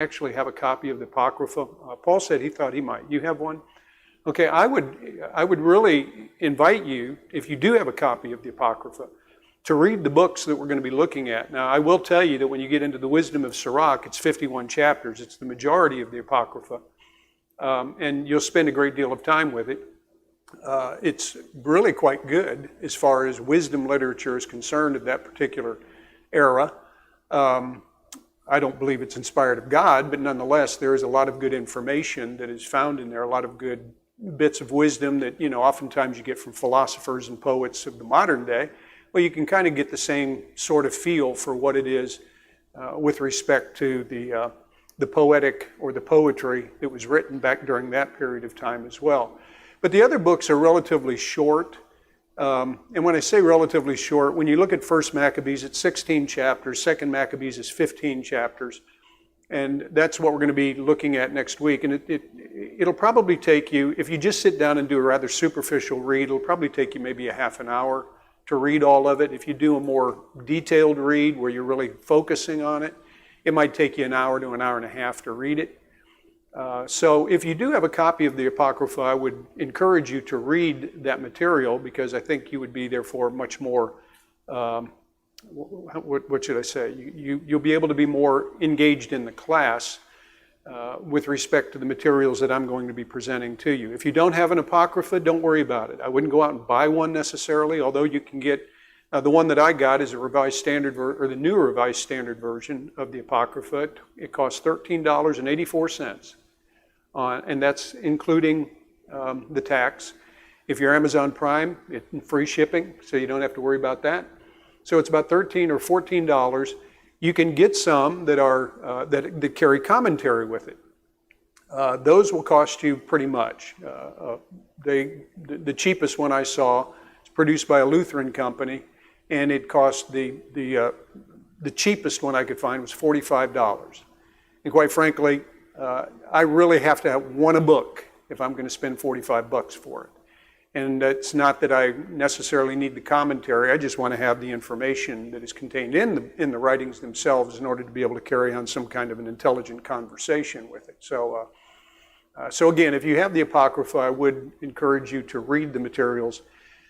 actually have a copy of the Apocrypha. Paul said he thought he might. You have one? Okay, I would really invite you, if you do have a copy of the Apocrypha, to read the books that we're going to be looking at. Now, I will tell you that when you get into the Wisdom of Sirach, it's 51 chapters. It's the majority of the Apocrypha. And you'll spend a great deal of time with it. It's really quite good as far as wisdom literature is concerned of that particular era. I don't believe it's inspired of God, but nonetheless, there is a lot of good information that is found in there, a lot of good bits of wisdom that, oftentimes you get from philosophers and poets of the modern day. Well, you can kind of get the same sort of feel for what it is with respect to the poetic or the poetry that was written back during that period of time as well. But the other books are relatively short. And when I say relatively short, when you look at 1 Maccabees, it's 16 chapters. 2 Maccabees is 15 chapters. And that's what we're going to be looking at next week. And it'll probably take you, if you just sit down and do a rather superficial read, it'll probably take you maybe a half an hour to read all of it. If you do a more detailed read where you're really focusing on it, it might take you an hour to an hour and a half to read it. So if you do have a copy of the Apocrypha, I would encourage you to read that material, because I think you would be therefore much more, what should I say? You'll be able to be more engaged in the class with respect to the materials that I'm going to be presenting to you. If you don't have an Apocrypha, don't worry about it. I wouldn't go out and buy one necessarily, although you can get, the one that I got is a Revised Standard, or the New Revised Standard version of the Apocrypha. It costs $13.84. And that's including the tax. If you're Amazon Prime, it's free shipping, so you don't have to worry about that. So it's about $13 or $14. You can get some that are that carry commentary with it. Those will cost you pretty much. The cheapest one I saw is produced by a Lutheran company, and it cost the cheapest one I could find was $45. And quite frankly, I really have to want a book if I'm going to spend $45 for it. And it's not that I necessarily need the commentary. I just want to have the information that is contained in the writings themselves in order to be able to carry on some kind of an intelligent conversation with it. So again, if you have the Apocrypha, I would encourage you to read the materials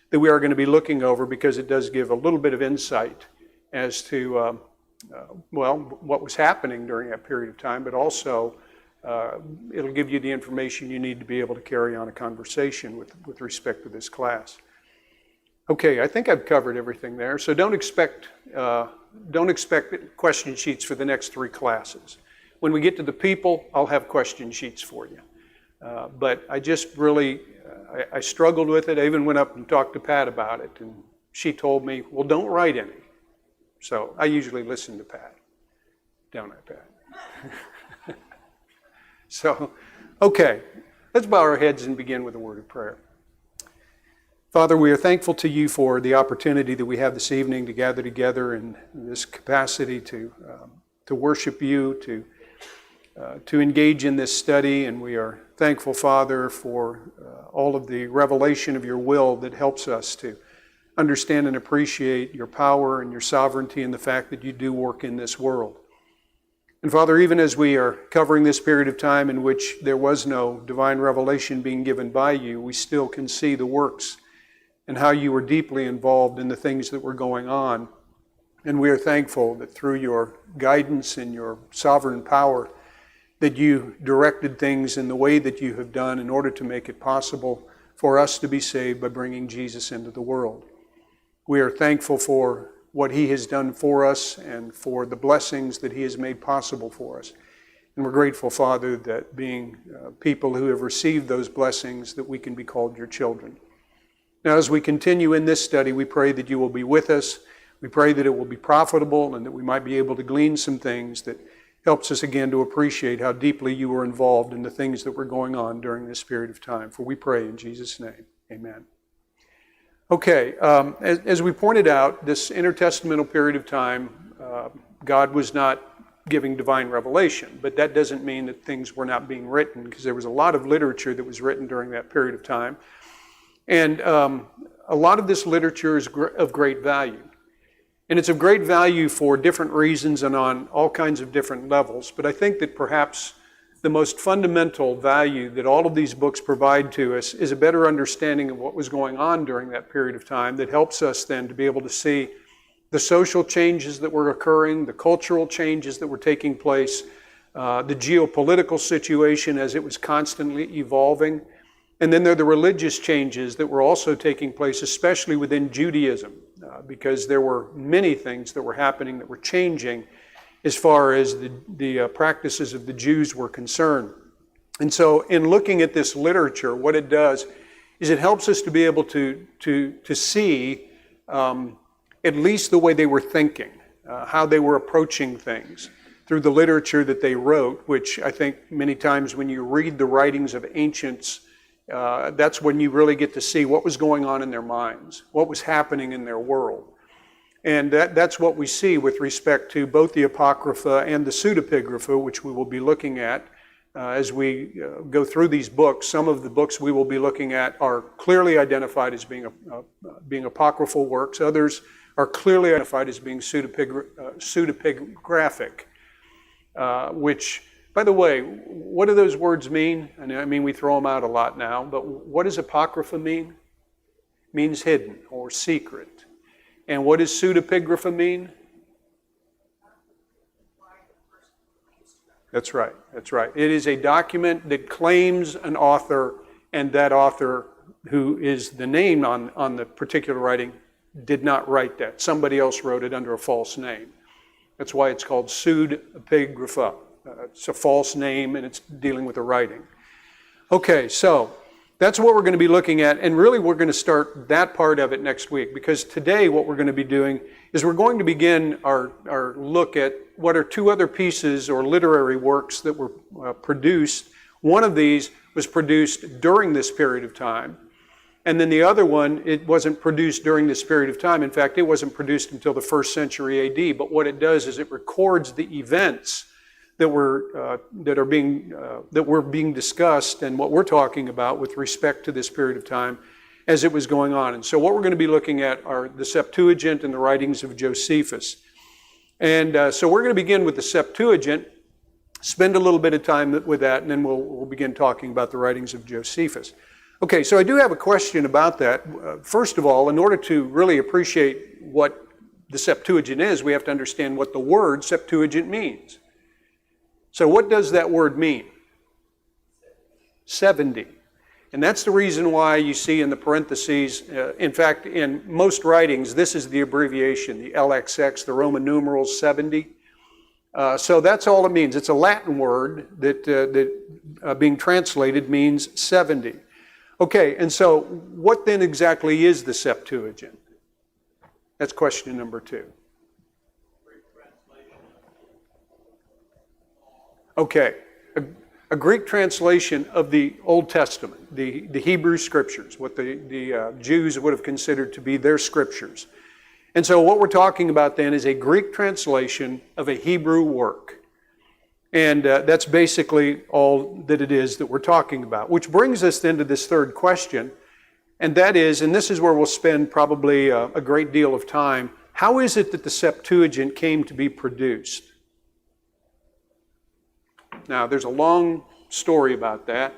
that we are going to be looking over, because it does give a little bit of insight as to, what was happening during that period of time, but also it'll give you the information you need to be able to carry on a conversation with respect to this class. Okay, I think I've covered everything there. So don't expect question sheets for the next 3 classes. When we get to the people, I'll have question sheets for you. But I just really, I struggled with it. I even went up and talked to Pat about it, and she told me, well, don't write any. So I usually listen to Pat. Don't I, Pat? So, okay, let's bow our heads and begin with a word of prayer. Father, we are thankful to you for the opportunity that we have this evening to gather together in this capacity to worship you, to engage in this study. And we are thankful, Father, for all of the revelation of your will that helps us to understand and appreciate your power and your sovereignty and the fact that you do work in this world. And Father, even as we are covering this period of time in which there was no divine revelation being given by you, we still can see the works and how you were deeply involved in the things that were going on. And we are thankful that through your guidance and your sovereign power, that you directed things in the way that you have done in order to make it possible for us to be saved by bringing Jesus into the world. We are thankful for what he has done for us and for the blessings that he has made possible for us. And we're grateful, Father, that being people who have received those blessings, that we can be called your children. Now, as we continue in this study, we pray that you will be with us. We pray that it will be profitable and that we might be able to glean some things that helps us again to appreciate how deeply you were involved in the things that were going on during this period of time. For we pray in Jesus' name, amen. Okay, as we pointed out, this intertestamental period of time, God was not giving divine revelation, but that doesn't mean that things were not being written, because there was a lot of literature that was written during that period of time. And a lot of this literature is of great value. And it's of great value for different reasons and on all kinds of different levels. But I think that perhaps the most fundamental value that all of these books provide to us is a better understanding of what was going on during that period of time that helps us then to be able to see the social changes that were occurring, the cultural changes that were taking place, the geopolitical situation as it was constantly evolving. And then there are the religious changes that were also taking place, especially within Judaism, because there were many things that were happening that were changing as far as the practices of the Jews were concerned. And so in looking at this literature, what it does is it helps us to be able to see at least the way they were thinking, how they were approaching things through the literature that they wrote, which I think many times when you read the writings of ancients, that's when you really get to see what was going on in their minds, what was happening in their world. And that's what we see with respect to both the Apocrypha and the Pseudepigrapha, which we will be looking at as we go through these books. Some of the books we will be looking at are clearly identified as being apocryphal works. Others are clearly identified as being pseudepigraphic, which, by the way, what do those words mean? And I mean, we throw them out a lot now, but what does Apocrypha mean? It means hidden or secret. And what does pseudepigrapha mean? That's right, that's right. It is a document that claims an author, and that author, who is the name on the particular writing, did not write that. Somebody else wrote it under a false name. That's why it's called pseudepigrapha. It's a false name, and it's dealing with a writing. Okay, so that's what we're going to be looking at, and really we're going to start that part of it next week, because today what we're going to be doing is we're going to begin our look at what are two other pieces or literary works that were produced. One of these was produced during this period of time, and then the other one, it wasn't produced during this period of time. In fact, it wasn't produced until the 1st century AD, but what it does is it records the events that were being discussed and what we're talking about with respect to this period of time as it was going on. And so what we're going to be looking at are the Septuagint and the writings of Josephus. And so we're going to begin with the Septuagint, spend a little bit of time with that, and then we'll begin talking about the writings of Josephus. Okay, so I do have a question about that. First of all, in order to really appreciate what the Septuagint is, we have to understand what the word Septuagint means. So what does that word mean? 70. And that's the reason why you see in the parentheses, in fact, in most writings, this is the abbreviation, the LXX, the Roman numerals 70. So that's all it means. It's a Latin word that being translated means 70. Okay, and so what then exactly is the Septuagint? That's question number 2. Okay, a Greek translation of the Old Testament, the Hebrew Scriptures, what the Jews would have considered to be their Scriptures. And so what we're talking about then is a Greek translation of a Hebrew work. And that's basically all that it is that we're talking about, which brings us then to this third question, and that is, and this is where we'll spend probably a great deal of time, how is it that the Septuagint came to be produced? Now, there's a long story about that.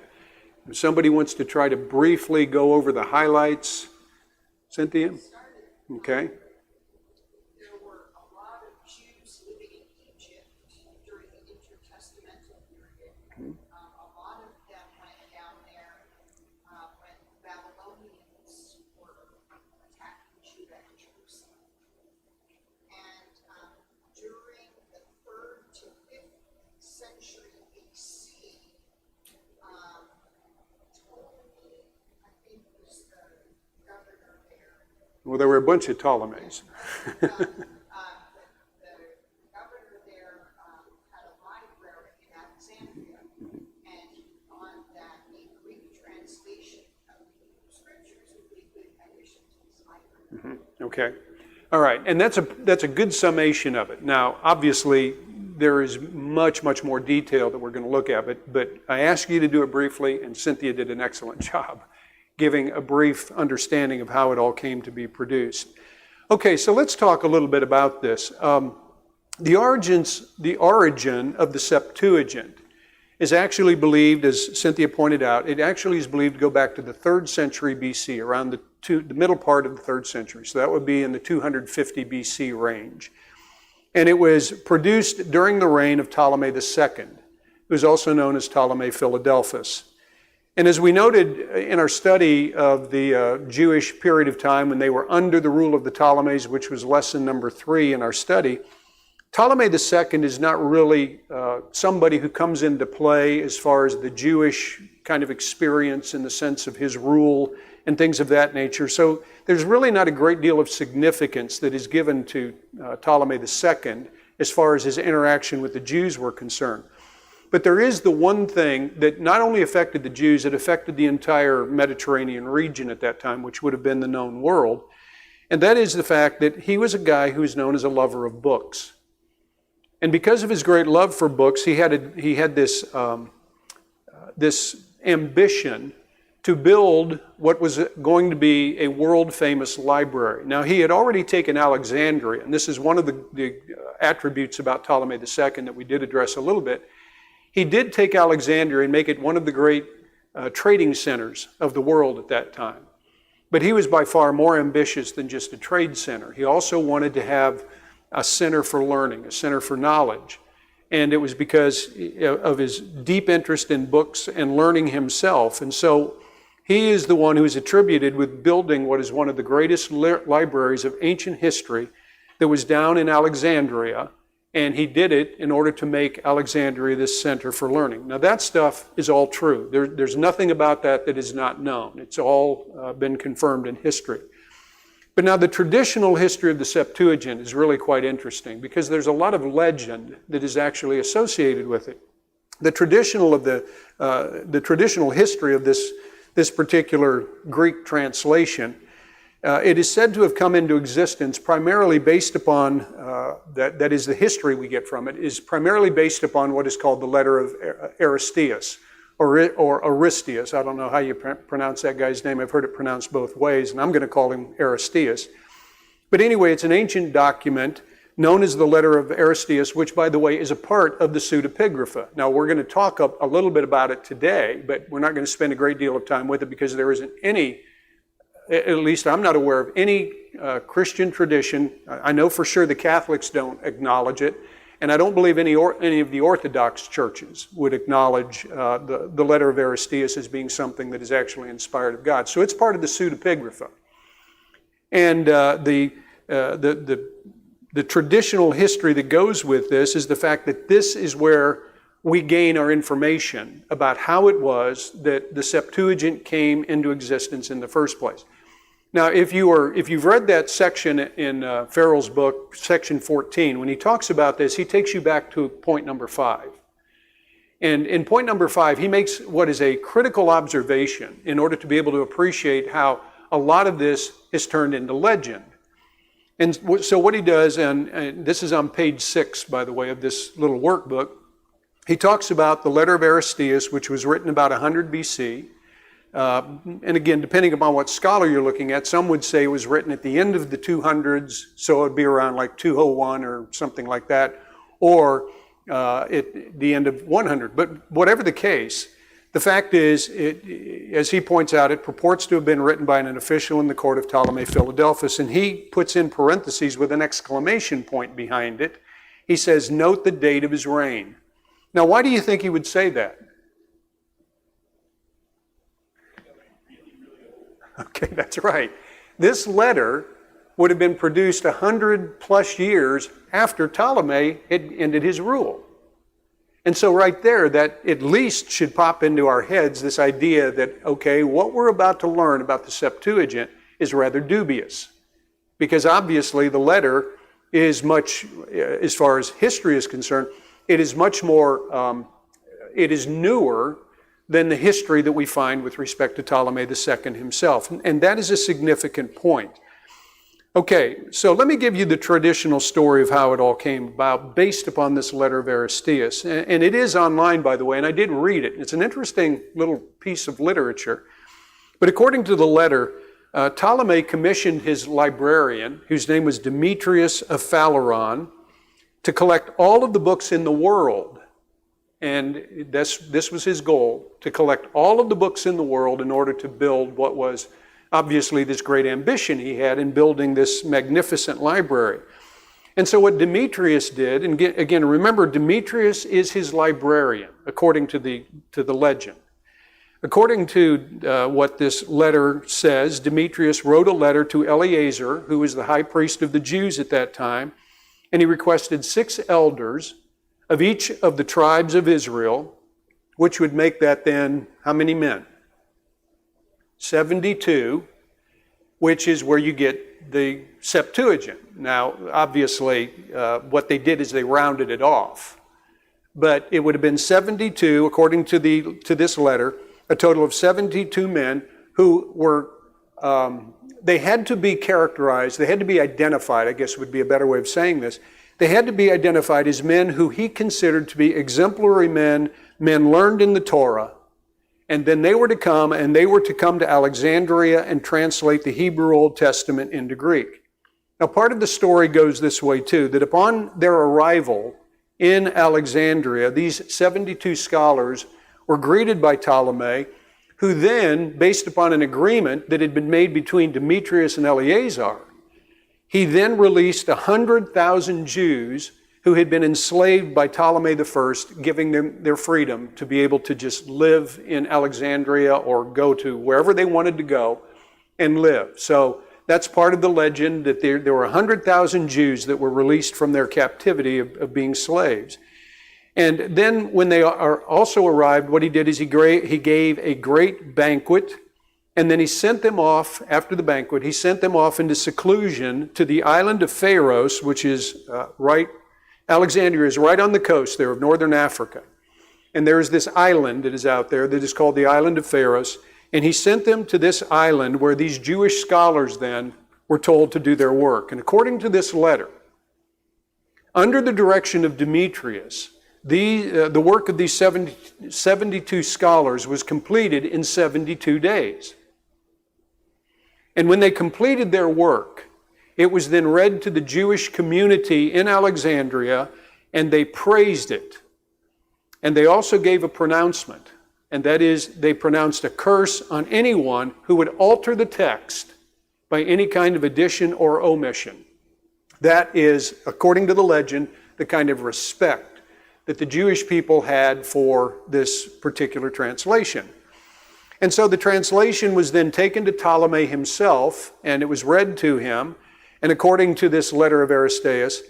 If somebody wants to try to briefly go over the highlights, Cynthia? Okay. There were a lot of Jews living in Egypt during the intertestamental period. A lot of them went down there when the Babylonians were attacking Judah and Jerusalem. And during the 3rd to 5th century BC, Ptolemy, I think, was the governor there. Well, there were a bunch of Ptolemies. The governor there had a library in Alexandria, and he thought that a Greek translation of the Scriptures would be a good addition to his library. Okay. All right. And that's a good summation of it. Now, obviously, there is much, much more detail that we're going to look at, but I asked you to do it briefly, and Cynthia did an excellent job giving a brief understanding of how it all came to be produced. Okay, so let's talk a little bit about this. The origin of the Septuagint is actually believed, as Cynthia pointed out, it actually is believed to go back to the 3rd century BC, around the middle part of the 3rd century. So that would be in the 250 BC range. And it was produced during the reign of Ptolemy II, who is also known as Ptolemy Philadelphus. And as we noted in our study of the Jewish period of time when they were under the rule of the Ptolemies, which was lesson number 3 in our study, Ptolemy II is not really somebody who comes into play as far as the Jewish kind of experience in the sense of his rule and things of that nature. So there's really not a great deal of significance that is given to Ptolemy II as far as his interaction with the Jews were concerned. But there is the one thing that not only affected the Jews, it affected the entire Mediterranean region at that time, which would have been the known world. And that is the fact that he was a guy who is known as a lover of books. And because of his great love for books, he had this ambition to build what was going to be a world-famous library. Now, he had already taken Alexandria, and this is one of the attributes about Ptolemy II that we did address a little bit. He did take Alexandria and make it one of the great trading centers of the world at that time. But he was by far more ambitious than just a trade center. He also wanted to have a center for learning, a center for knowledge. And it was because of his deep interest in books and learning himself. And so he is the one who is attributed with building what is one of the greatest libraries of ancient history that was down in Alexandria. And he did it in order to make Alexandria this center for learning. Now that stuff is all true. There's nothing about that that is not known. It's all been confirmed in history. But now the traditional history of the Septuagint is really quite interesting because there's a lot of legend that is actually associated with it. The traditional history of this particular Greek translation, it is said to have come into existence primarily based upon, that is the history we get from it, is primarily based upon what is called the letter of Aristeas, or Aristeas. I don't know how you pronounce that guy's name. I've heard it pronounced both ways, and I'm going to call him Aristeas. But anyway, it's an ancient document known as the letter of Aristeas, which, by the way, is a part of the pseudepigrapha. Now, we're going to talk a little bit about it today, but we're not going to spend a great deal of time with it because there isn't any, at least I'm not aware of any Christian tradition. I know for sure the Catholics don't acknowledge it, and I don't believe any of the Orthodox churches would acknowledge the letter of Aristeas as being something that is actually inspired of God. So it's part of the pseudepigrapha. And the traditional history that goes with this is the fact that this is where we gain our information about how it was that the Septuagint came into existence in the first place. Now, if you've read that section in Farrell's book, section 14, when he talks about this, he takes you back to point number 5. And in point number 5, he makes what is a critical observation in order to be able to appreciate how a lot of this is turned into legend. And so what he does, and this is on page 6, by the way, of this little workbook, he talks about the letter of Aristeas, which was written about 100 BC. And again, depending upon what scholar you're looking at, some would say it was written at the end of the 200s, so it would be around like 201 or something like that, or at the end of 100. But whatever the case, the fact is, as he points out, it purports to have been written by an official in the court of Ptolemy Philadelphus, and he puts in parentheses with an exclamation point behind it. He says, note the date of his reign. Now, why do you think he would say that? Okay, that's right. This letter would have been produced 100 plus years after Ptolemy had ended his rule. And so right there, that at least should pop into our heads this idea that, okay, what we're about to learn about the Septuagint is rather dubious. Because obviously the letter is much, as far as history is concerned, it is much more, it is newer than the history that we find with respect to Ptolemy II himself. And that is a significant point. Okay, so let me give you the traditional story of how it all came about based upon this letter of Aristeas. And it is online, by the way, and I did read it. It's an interesting little piece of literature. But according to the letter, Ptolemy commissioned his librarian, whose name was Demetrius of Phaleron, to collect all of the books in the world. And this was his goal, to collect all of the books in the world in order to build what was obviously this great ambition he had in building this magnificent library. And so what Demetrius did, and again, remember, Demetrius is his librarian, according to the legend. According to what this letter says, Demetrius wrote a letter to Eleazar, who was the high priest of the Jews at that time, and he requested 6 elders of each of the tribes of Israel, which would make that then, how many men? 72, which is where you get the Septuagint. Now, obviously, what they did is they rounded it off. But it would have been 72, according to this letter, a total of 72 men who were, they had to be characterized, they had to be identified, I guess would be a better way of saying this. They had to be identified as men who he considered to be exemplary men learned in the Torah. And then they were to come to Alexandria and translate the Hebrew Old Testament into Greek. Now, part of the story goes this way too, that upon their arrival in Alexandria, these 72 scholars were greeted by Ptolemy, who then, based upon an agreement that had been made between Demetrius and Eleazar, he then released 100,000 Jews who had been enslaved by Ptolemy I, giving them their freedom to be able to just live in Alexandria or go to wherever they wanted to go and live. So that's part of the legend, that there were 100,000 Jews that were released from their captivity of being slaves. And then when they also arrived, what he did is he gave a great banquet, and then he sent them off, after the banquet, he sent them off into seclusion to the island of Pharos, which is Alexandria is right on the coast there of northern Africa. And there is this island that is out there that is called the island of Pharos. And he sent them to this island where these Jewish scholars then were told to do their work. And according to this letter, under the direction of Demetrius, the work of these 72 scholars was completed in 72 days. And when they completed their work, it was then read to the Jewish community in Alexandria, and they praised it. And they also gave a pronouncement, and that is, they pronounced a curse on anyone who would alter the text by any kind of addition or omission. That is, according to the legend, the kind of respect that the Jewish people had for this particular translation. And so the translation was then taken to Ptolemy himself, and it was read to him. And according to this letter of Aristeas,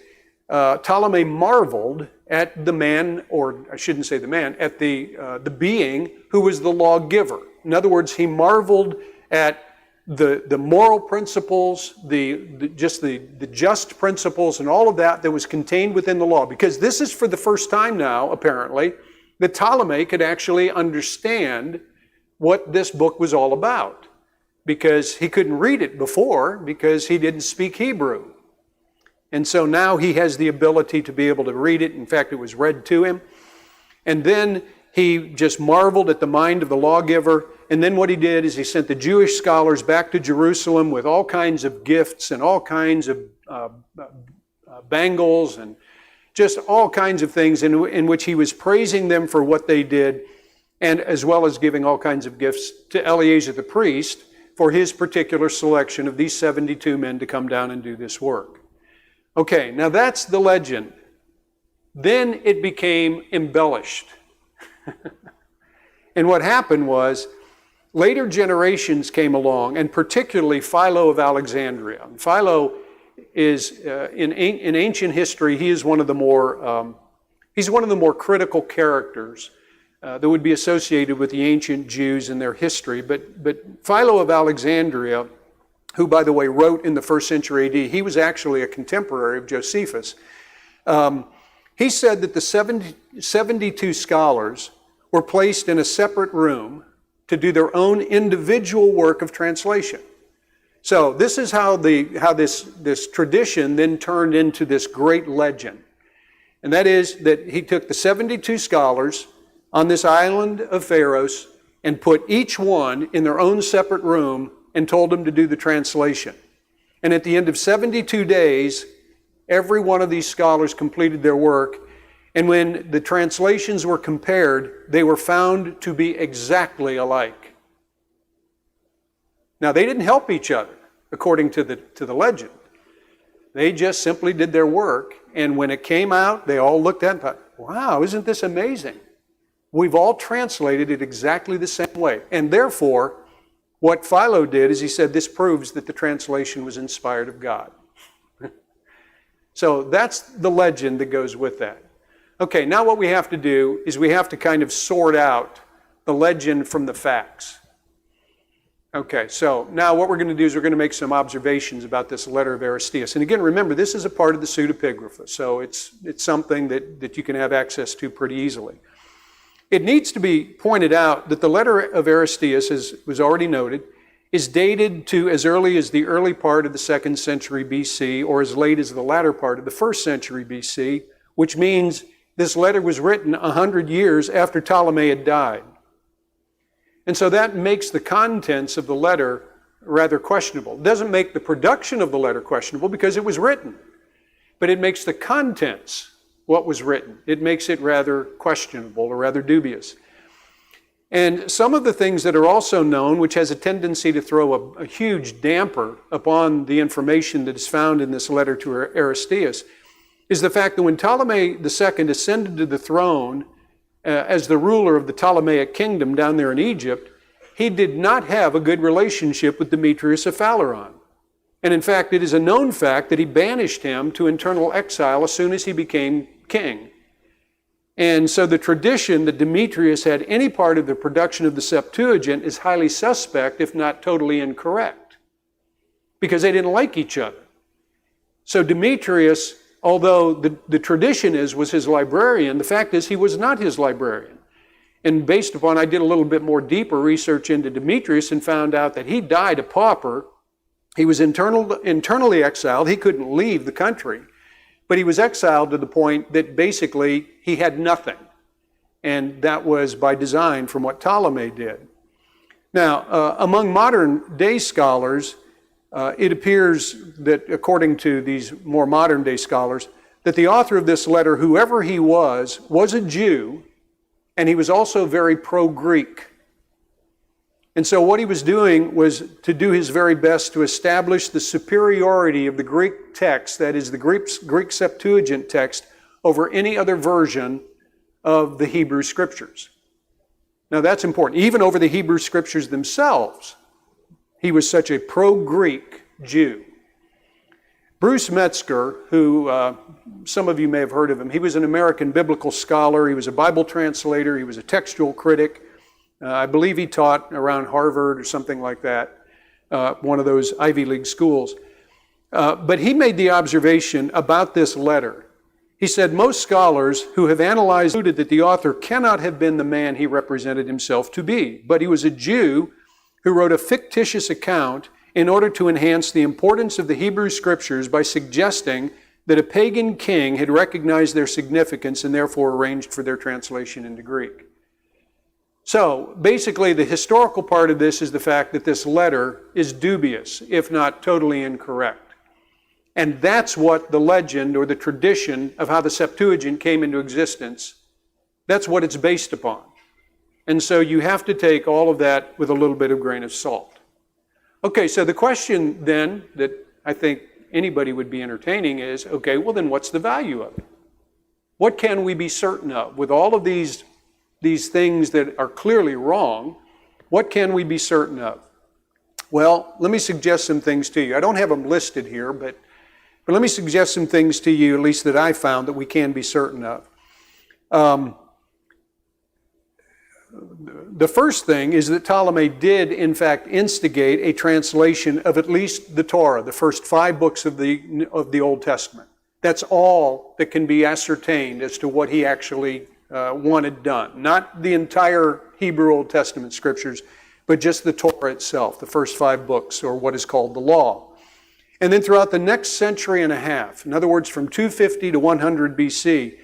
Ptolemy marveled at the man, or I shouldn't say the man, at the being who was the lawgiver. In other words, he marveled at the moral principles, the just principles, and all of that was contained within the law. Because this is for the first time now, apparently, that Ptolemy could actually understand what this book was all about. Because he couldn't read it before because he didn't speak Hebrew. And so now he has the ability to be able to read it. In fact, it was read to him. And then he just marveled at the mind of the lawgiver. And then what he did is he sent the Jewish scholars back to Jerusalem with all kinds of gifts and all kinds of bangles and just all kinds of things in which he was praising them for what they did, and as well as giving all kinds of gifts to Eleazar the priest for his particular selection of these 72 men to come down and do this work. Okay, now that's the legend. Then it became embellished. And what happened was, later generations came along, and particularly Philo of Alexandria. And Philo is, in ancient history, he is one of the more critical characters that would be associated with the ancient Jews and their history. But Philo of Alexandria, who, by the way, wrote in the 1st century AD, he was actually a contemporary of Josephus. He said that the 72 scholars were placed in a separate room to do their own individual work of translation. So this is how this tradition then turned into this great legend. And that is that he took the 72 scholars on this island of Pharos and put each one in their own separate room and told him to do the translation. And at the end of 72 days, every one of these scholars completed their work. And when the translations were compared, they were found to be exactly alike. Now, they didn't help each other, according to the legend. They just simply did their work, and when it came out, they all looked at it and thought, wow, isn't this amazing? We've all translated it exactly the same way. And therefore, what Philo did is he said, this proves that the translation was inspired of God. So that's the legend that goes with that. Okay, now what we have to do is we have to kind of sort out the legend from the facts. Okay, so now what we're going to do is we're going to make some observations about this letter of Aristeas. And again, remember, this is a part of the pseudepigrapha, so it's something that you can have access to pretty easily. It needs to be pointed out that the letter of Aristeas, as was already noted, is dated to as early as the early part of the 2nd century BC or as late as the latter part of the 1st century BC, which means this letter was written 100 years after Ptolemy had died. And so that makes the contents of the letter rather questionable. It doesn't make the production of the letter questionable because it was written, but it makes the contents what was written. It makes it rather questionable or rather dubious. And some of the things that are also known, which has a tendency to throw a huge damper upon the information that is found in this letter to Aristeas, is the fact that when Ptolemy II ascended to the throne as the ruler of the Ptolemaic kingdom down there in Egypt, he did not have a good relationship with Demetrius of Phaleron. And in fact, it is a known fact that he banished him to internal exile as soon as he became king. And so the tradition that Demetrius had any part of the production of the Septuagint is highly suspect, if not totally incorrect, because they didn't like each other. So Demetrius, although the tradition was his librarian, the fact is he was not his librarian. And based upon, I did a little bit more deeper research into Demetrius and found out that he died a pauper. He was internally exiled. He couldn't leave the country. But he was exiled to the point that basically he had nothing. And that was by design from what Ptolemy did. Now, among modern day scholars, it appears that, according to these more modern day scholars, that the author of this letter, whoever he was a Jew, and he was also very pro-Greek. And so what he was doing was to do his very best to establish the superiority of the Greek text, that is the Greek Septuagint text, over any other version of the Hebrew Scriptures. Now that's important. Even over the Hebrew Scriptures themselves, he was such a pro-Greek Jew. Bruce Metzger, who some of you may have heard of him, he was an American biblical scholar. He was a Bible translator. He was a textual critic. I believe he taught around Harvard or something like that, one of those Ivy League schools. But he made the observation about this letter. He said, most scholars who have analyzed concluded that the author cannot have been the man he represented himself to be, but he was a Jew who wrote a fictitious account in order to enhance the importance of the Hebrew Scriptures by suggesting that a pagan king had recognized their significance and therefore arranged for their translation into Greek. So basically the historical part of this is the fact that this letter is dubious, if not totally incorrect. And that's what the legend or the tradition of how the Septuagint came into existence, that's what it's based upon. And so you have to take all of that with a little bit of grain of salt. Okay, so the question then that I think anybody would be entertaining is, okay, well then what's the value of it? What can we be certain of? With all of these things that are clearly wrong, what can we be certain of? Well, let me suggest some things to you. I don't have them listed here, but let me suggest some things to you, at least that I found, that we can be certain of. The first thing is that Ptolemy did, in fact, instigate a translation of at least the Torah, the first 5 books of the Old Testament. That's all that can be ascertained as to what he actually wanted done. Not the entire Hebrew Old Testament scriptures, but just the Torah itself, the first 5 books, or what is called the law. And then throughout the next century and a half, in other words, from 250 to 100 BC,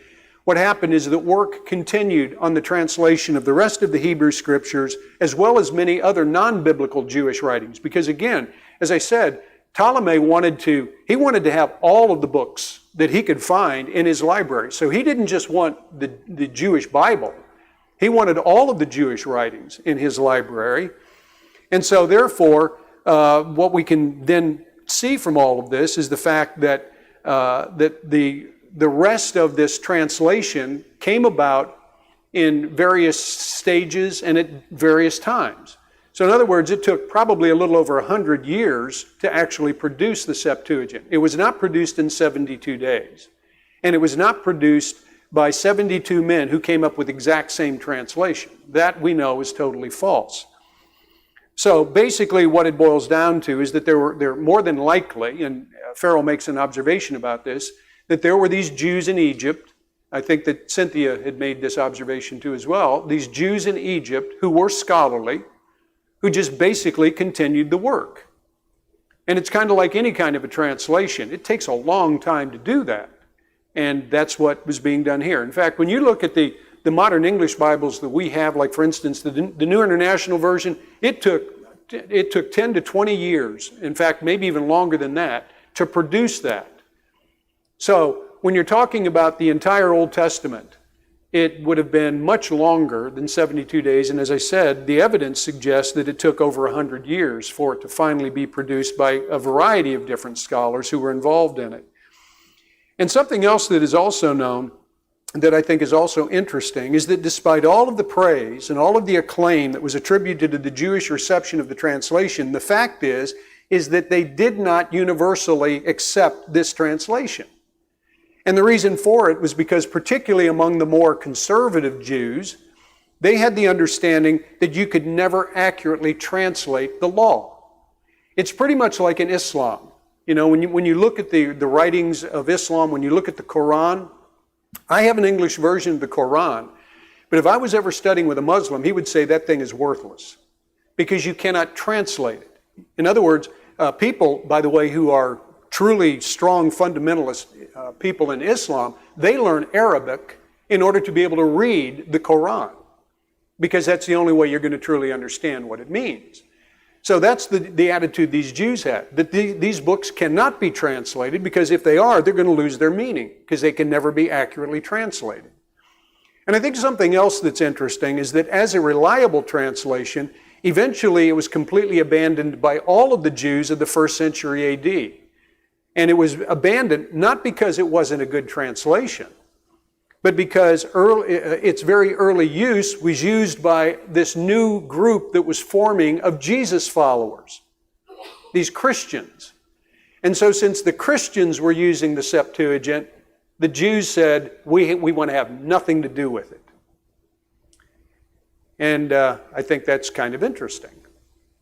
what happened is that work continued on the translation of the rest of the Hebrew Scriptures, as well as many other non-biblical Jewish writings. Because again, as I said, Ptolemy wanted to have all of the books that he could find in his library. So he didn't just want the Jewish Bible. He wanted all of the Jewish writings in his library. And so therefore, what we can then see from all of this is the fact that the rest of this translation came about in various stages and at various times. So in other words, it took probably a little over 100 years to actually produce the Septuagint. It was not produced in 72 days. And it was not produced by 72 men who came up with the exact same translation. That we know is totally false. So basically what it boils down to is that there more than likely, and Farrell makes an observation about this, that there were these Jews in Egypt. I think that Cynthia had made this observation too as well. These Jews in Egypt who were scholarly, who just basically continued the work. And it's kind of like any kind of a translation. It takes a long time to do that. And that's what was being done here. In fact, when you look at the modern English Bibles that we have, like for instance, the New International Version, it took 10 to 20 years, in fact, maybe even longer than that, to produce that. So when you're talking about the entire Old Testament, it would have been much longer than 72 days. And as I said, the evidence suggests that it took over 100 years for it to finally be produced by a variety of different scholars who were involved in it. And something else that is also known that I think is also interesting is that despite all of the praise and all of the acclaim that was attributed to the Jewish reception of the translation, the fact is that they did not universally accept this translation. And the reason for it was because particularly among the more conservative Jews, they had the understanding that you could never accurately translate the law. It's pretty much like in Islam. You know, when you look at the writings of Islam, when you look at the Quran, I have an English version of the Quran, but if I was ever studying with a Muslim, he would say that thing is worthless because you cannot translate it. In other words, people, by the way, who are truly strong fundamentalist people in Islam, they learn Arabic in order to be able to read the Quran because that's the only way you're going to truly understand what it means. So that's the attitude these Jews had, that these books cannot be translated because if they are, they're going to lose their meaning because they can never be accurately translated. And I think something else that's interesting is that as a reliable translation, eventually it was completely abandoned by all of the Jews of the first century AD. And it was abandoned not because it wasn't a good translation, but because its very early use was used by this new group that was forming of Jesus followers, these Christians. And so since the Christians were using the Septuagint, the Jews said, we want to have nothing to do with it. And I think that's kind of interesting,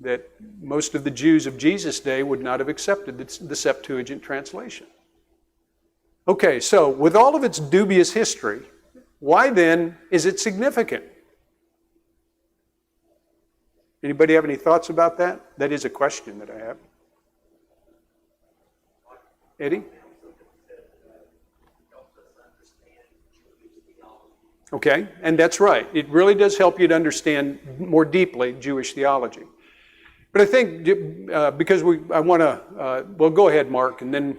that most of the Jews of Jesus' day would not have accepted the Septuagint translation. Okay, so with all of its dubious history, why then is it significant? Anybody have any thoughts about that? That is a question that I have. Eddie? Okay, and that's right. It really does help you to understand more deeply Jewish theology. But I think because I want to, well, go ahead, Mark, and then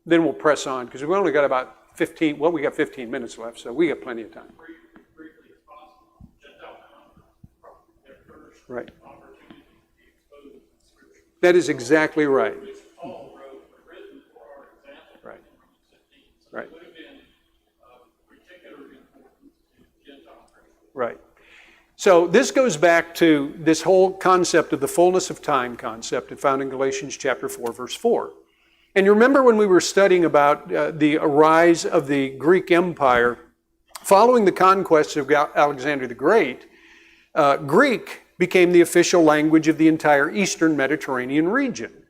we'll press on because we've only got about 15, well, we got 15 minutes left, so we got plenty of time. Briefly as possible, Gentile converts their first Right. opportunity to be exposed in Scripture. That is exactly right. Which Paul wrote were written for our example Right. in Romans 15. So Right. it would have been of particular importance to Gentile Christians. Right. So this goes back to this whole concept of the fullness of time concept found in Galatians chapter 4, verse 4. And you remember when we were studying about the rise of the Greek Empire, following the conquest of Alexander the Great, Greek became the official language of the entire Eastern Mediterranean region.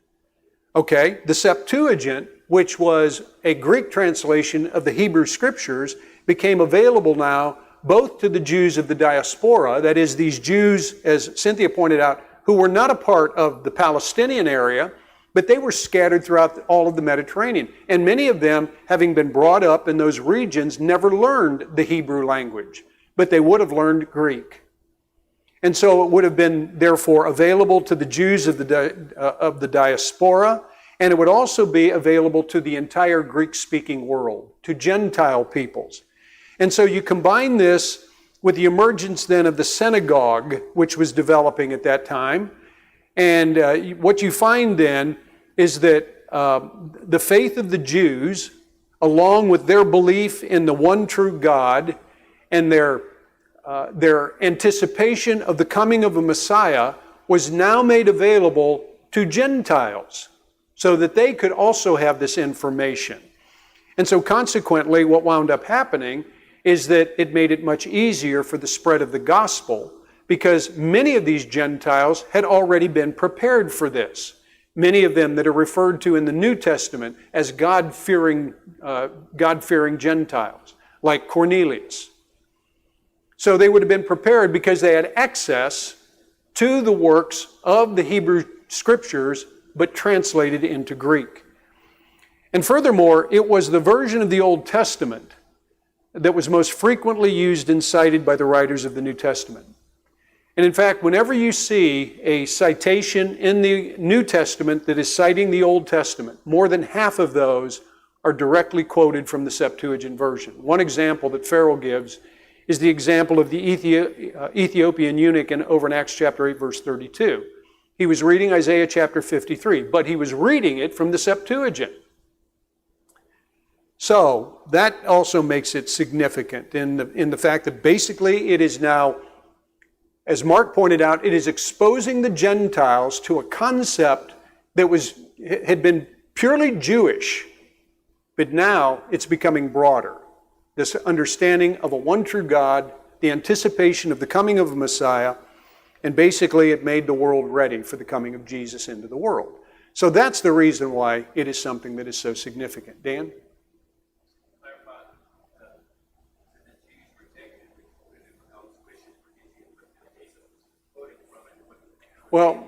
Okay, the Septuagint, which was a Greek translation of the Hebrew Scriptures, became available now both to the Jews of the diaspora, that is, these Jews, as Cynthia pointed out, who were not a part of the Palestinian area, But they were scattered throughout all of the Mediterranean. And many of them, having been brought up in those regions, never learned the Hebrew language, but they would have learned Greek. And so it would have been, therefore, available to the Jews of the diaspora, and it would also be available to the entire Greek-speaking world, to Gentile peoples. And so you combine this with the emergence then of the synagogue, which was developing at that time. And what you find then is that the faith of the Jews, along with their belief in the one true God and their anticipation of the coming of a Messiah, was now made available to Gentiles so that they could also have this information. And so consequently, what wound up happening is that it made it much easier for the spread of the gospel, because many of these Gentiles had already been prepared for this. Many of them that are referred to in the New Testament as God-fearing Gentiles, like Cornelius. So they would have been prepared because they had access to the works of the Hebrew Scriptures, but translated into Greek. And furthermore, it was the version of the Old Testament that was most frequently used and cited by the writers of the New Testament. And in fact, whenever you see a citation in the New Testament that is citing the Old Testament, more than half of those are directly quoted from the Septuagint version. One example that Farrell gives is the example of the Ethiopian eunuch over in Acts chapter 8, verse 32. He was reading Isaiah chapter 53, but he was reading it from the Septuagint. So that also makes it significant in the fact that basically it is now, as Mark pointed out, it is exposing the Gentiles to a concept that had been purely Jewish, but now it's becoming broader. This understanding of a one true God, the anticipation of the coming of a Messiah, and basically it made the world ready for the coming of Jesus into the world. So that's the reason why it is something that is so significant. Dan? Well,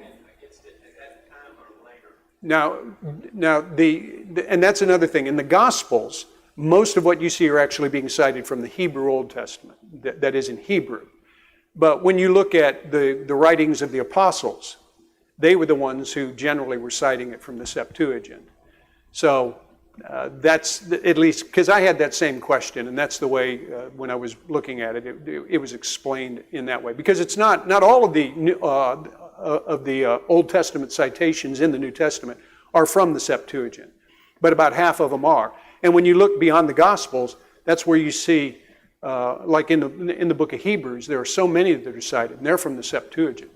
now, and that's another thing. In the Gospels, most of what you see are actually being cited from the Hebrew Old Testament, that is in Hebrew. But when you look at the writings of the apostles, they were the ones who generally were citing it from the Septuagint. So that's, at least, because I had that same question, and that's the way, when I was looking at it, it was explained in that way. Because it's not all of the Old Testament citations in the New Testament are from the Septuagint, but about half of them are. And when you look beyond the Gospels, that's where you see, like in the book of Hebrews, there are so many that are cited, and they're from the Septuagint.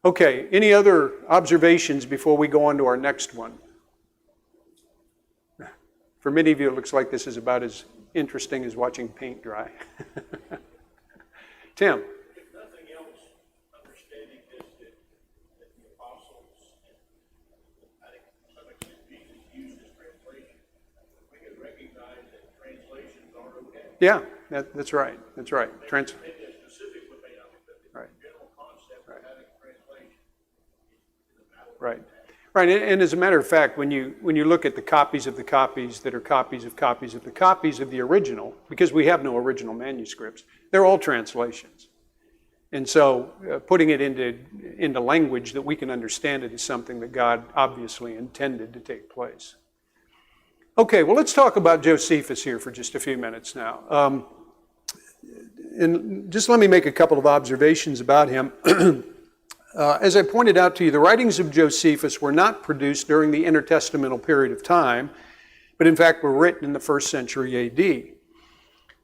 Okay, any other observations before we go on to our next one? For many of you, it looks like this is about as interesting as watching paint dry. Tim? If nothing else, understanding this, that the apostles, and I think to some extent Jesus used this translation, we can recognize that translations are okay. Yeah, that's right. That's right. Maybe a specific one may not be, but the Right. general concept of having translation is a valid. Right. Right, and as a matter of fact, when you look at the copies of the copies that are copies of copies of the copies of the original, because we have no original manuscripts, they're all translations. And so putting it into language that we can understand it is something that God obviously intended to take place. Okay, well, let's talk about Josephus here for just a few minutes now. And just let me make a couple of observations about him. As I pointed out to you, the writings of Josephus were not produced during the intertestamental period of time, but in fact were written in the 1st century A.D.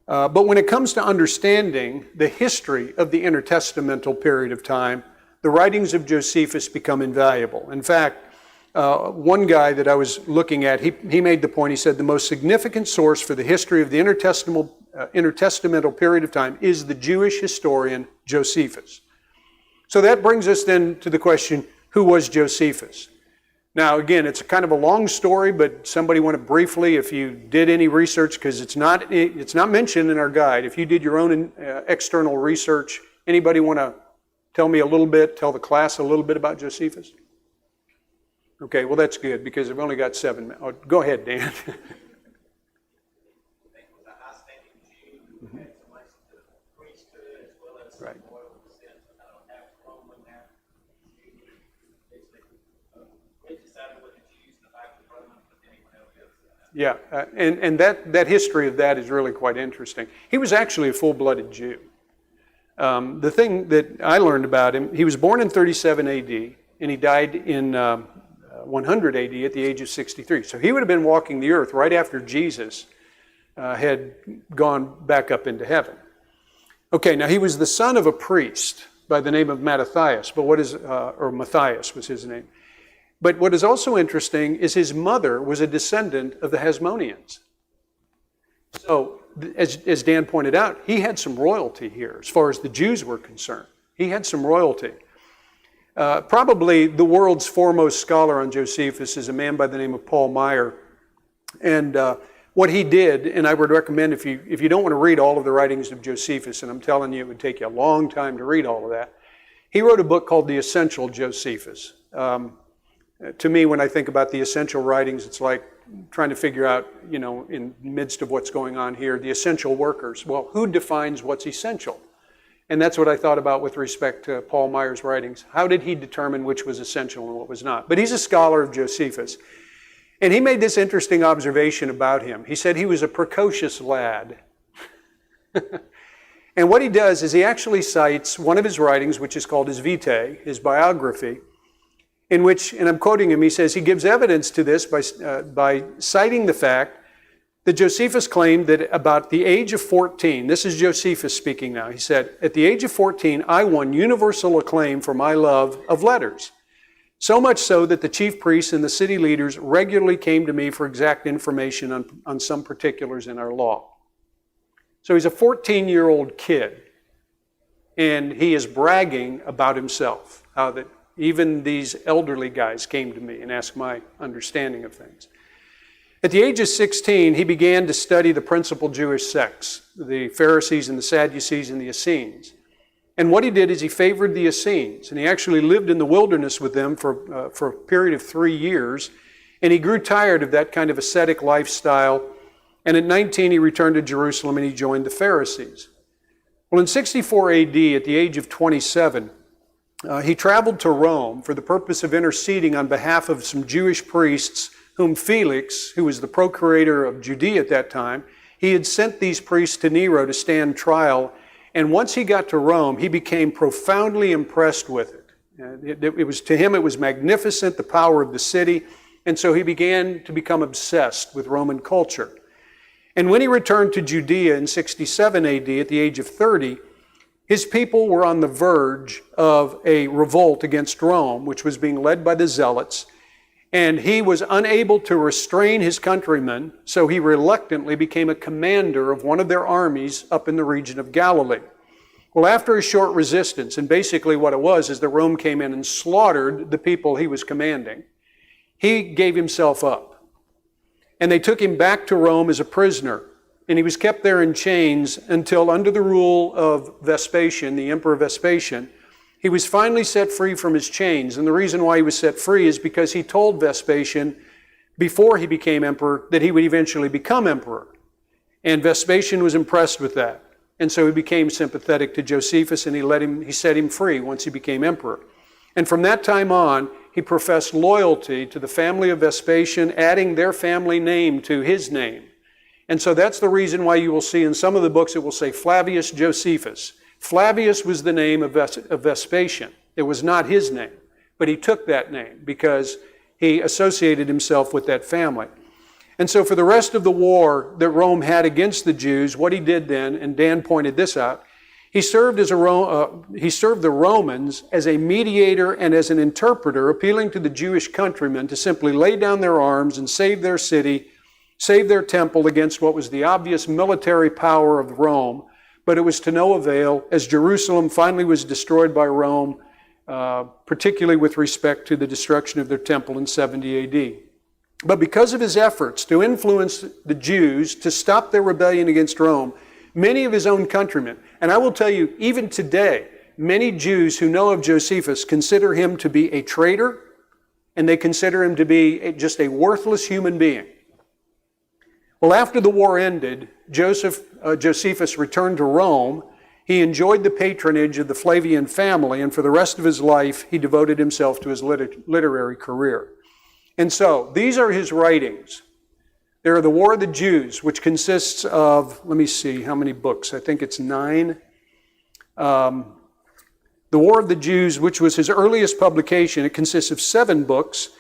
But when it comes to understanding the history of the intertestamental period of time, the writings of Josephus become invaluable. In fact, one guy that I was looking at, he made the point, he said, the most significant source for the history of the intertestamental period of time is the Jewish historian Josephus. So that brings us then to the question, who was Josephus? Now, again, it's kind of a long story, but somebody want to briefly, if you did any research, because it's not mentioned in our guide. If you did your own external research, anybody want to tell the class a little bit about Josephus? Okay, well that's good because I've only got 7 minutes. Oh, go ahead, Dan. Was a high-standing Jew who had some relation to the priesthood as well as some Right. royal descent. I don't have Roman there. They decided with the Jews in the Bible was Roman, but then he went over the other side. Yeah, and that history of that is really quite interesting. He was actually a full-blooded Jew. The thing that I learned about him, he was born in 37 AD, and he died in 100 AD at the age of 63. So he would have been walking the earth right after Jesus had gone back up into heaven. Okay, now he was the son of a priest by the name of Mattathias, but or Matthias was his name. But what is also interesting is his mother was a descendant of the Hasmoneans. So, as Dan pointed out, he had some royalty here as far as the Jews were concerned. He had some royalty. Probably the world's foremost scholar on Josephus is a man by the name of Paul Meyer. And what he did, and I would recommend if you don't want to read all of the writings of Josephus, and I'm telling you it would take you a long time to read all of that, he wrote a book called The Essential Josephus. To me, when I think about the essential writings, it's like trying to figure out, in the midst of what's going on here, the essential workers. Well, who defines what's essential? And that's what I thought about with respect to Paul Meyer's writings. How did he determine which was essential and what was not? But he's a scholar of Josephus. And he made this interesting observation about him. He said he was a precocious lad. And what he does is he actually cites one of his writings, which is called his Vitae, his biography, in which, and I'm quoting him, he says he gives evidence to this by citing the fact that Josephus claimed that about the age of 14, this is Josephus speaking now, he said, at the age of 14, I won universal acclaim for my love of letters. So much so that the chief priests and the city leaders regularly came to me for exact information on some particulars in our law. So he's a 14-year-old kid, and he is bragging about himself, how that even these elderly guys came to me and asked my understanding of things. At the age of 16, he began to study the principal Jewish sects, the Pharisees and the Sadducees and the Essenes. And what he did is he favored the Essenes, and he actually lived in the wilderness with them for a period of 3 years, and he grew tired of that kind of ascetic lifestyle, and at 19 he returned to Jerusalem and he joined the Pharisees. Well, in 64 AD, at the age of 27, he traveled to Rome for the purpose of interceding on behalf of some Jewish priests whom Felix, who was the procurator of Judea at that time, he had sent these priests to Nero to stand trial. And once he got to Rome, he became profoundly impressed with it. To him, it was magnificent, the power of the city. And so he began to become obsessed with Roman culture. And when he returned to Judea in 67 AD at the age of 30, his people were on the verge of a revolt against Rome, which was being led by the Zealots, and he was unable to restrain his countrymen, so he reluctantly became a commander of one of their armies up in the region of Galilee. Well, after a short resistance, and basically what it was is that Rome came in and slaughtered the people he was commanding, he gave himself up. And they took him back to Rome as a prisoner. And he was kept there in chains until, under the rule of Vespasian, the Emperor Vespasian, he was finally set free from his chains. And the reason why he was set free is because he told Vespasian, before he became emperor, that he would eventually become emperor. And Vespasian was impressed with that. And so he became sympathetic to Josephus, and he set him free once he became emperor. And from that time on, he professed loyalty to the family of Vespasian, adding their family name to his name. And so that's the reason why you will see in some of the books it will say Flavius Josephus. Flavius was the name of Vespasian. It was not his name, but he took that name because he associated himself with that family. And so for the rest of the war that Rome had against the Jews, what he did then, and Dan pointed this out, he served the Romans as a mediator and as an interpreter, appealing to the Jewish countrymen to simply lay down their arms and save their city, save their temple against what was the obvious military power of Rome, but it was to no avail as Jerusalem finally was destroyed by Rome, particularly with respect to the destruction of their temple in 70 AD. But because of his efforts to influence the Jews to stop their rebellion against Rome, many of his own countrymen, and I will tell you, even today, many Jews who know of Josephus consider him to be a traitor and they consider him to be just a worthless human being. Well, after the war ended, Josephus returned to Rome. He enjoyed the patronage of the Flavian family, and for the rest of his life, he devoted himself to his literary career. And so, these are his writings. There are The War of the Jews, which consists of, let me see, how many books? I think it's 9. The War of the Jews, which was his earliest publication, it consists of 7 books,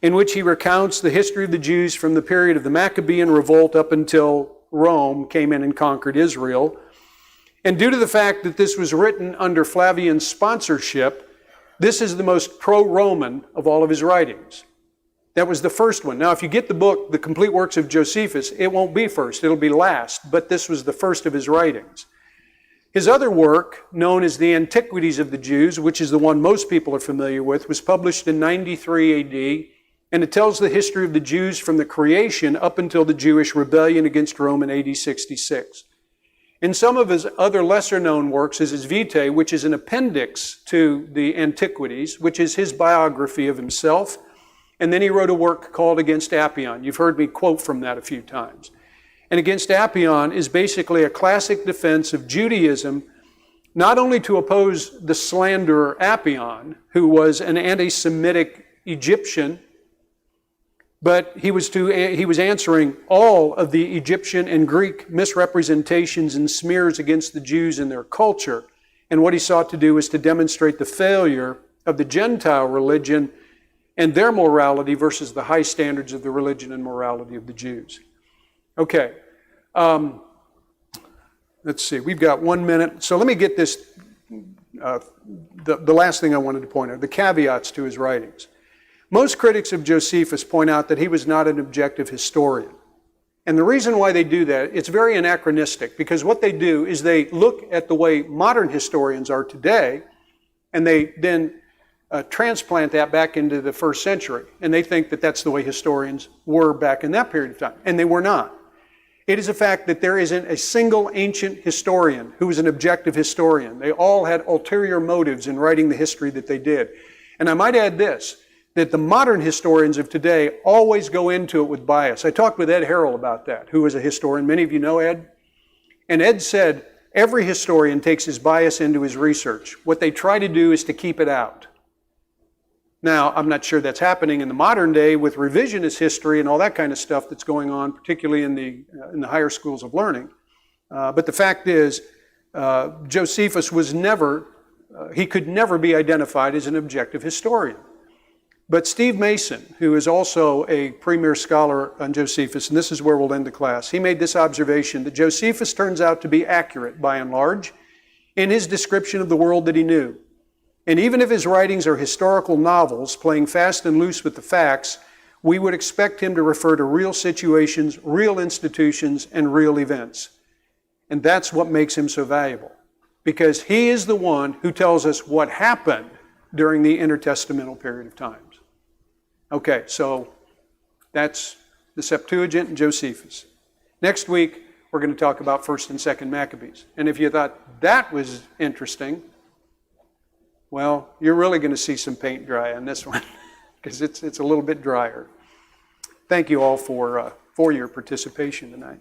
in which he recounts the history of the Jews from the period of the Maccabean revolt up until Rome came in and conquered Israel. And due to the fact that this was written under Flavian's sponsorship, this is the most pro-Roman of all of his writings. That was the first one. Now, if you get the book, The Complete Works of Josephus, it won't be first, it'll be last, but this was the first of his writings. His other work, known as the Antiquities of the Jews, which is the one most people are familiar with, was published in 93 AD, and it tells the history of the Jews from the creation up until the Jewish rebellion against Rome in AD 66. In some of his other lesser-known works is his Vitae, which is an appendix to the Antiquities, which is his biography of himself. And then he wrote a work called Against Appian. You've heard me quote from that a few times. And Against Appian is basically a classic defense of Judaism, not only to oppose the slanderer Appian, who was an anti-Semitic Egyptian, but he was answering all of the Egyptian and Greek misrepresentations and smears against the Jews and their culture. And what he sought to do was to demonstrate the failure of the Gentile religion and their morality versus the high standards of the religion and morality of the Jews. Okay, let's see, we've got 1 minute. So let me get this, the last thing I wanted to point out, the caveats to his writings. Most critics of Josephus point out that he was not an objective historian. And the reason why they do that, it's very anachronistic, because what they do is they look at the way modern historians are today, and they then transplant that back into the first century. And they think that that's the way historians were back in that period of time. And they were not. It is a fact that there isn't a single ancient historian who was an objective historian. They all had ulterior motives in writing the history that they did. And I might add this, that the modern historians of today always go into it with bias. I talked with Ed Harrell about that, who is a historian. Many of you know Ed. And Ed said, every historian takes his bias into his research. What they try to do is to keep it out. Now, I'm not sure that's happening in the modern day with revisionist history and all that kind of stuff that's going on, particularly in the higher schools of learning. But the fact is, Josephus was he could never be identified as an objective historian. But Steve Mason, who is also a premier scholar on Josephus, and this is where we'll end the class, he made this observation that Josephus turns out to be accurate, by and large, in his description of the world that he knew. And even if his writings are historical novels, playing fast and loose with the facts, we would expect him to refer to real situations, real institutions, and real events. And that's what makes him so valuable, because he is the one who tells us what happened during the intertestamental period of times. Okay, so that's the Septuagint and Josephus. Next week, we're going to talk about 1st and 2nd Maccabees. And if you thought that was interesting, well, you're really going to see some paint dry on this one, because it's a little bit drier. Thank you all for your participation tonight.